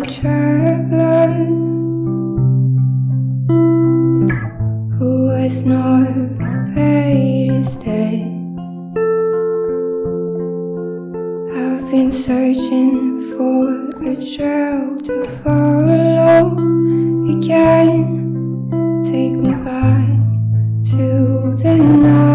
traveler who was not paid is dead. I've been searching for a trail to follow again. Take me back to the night.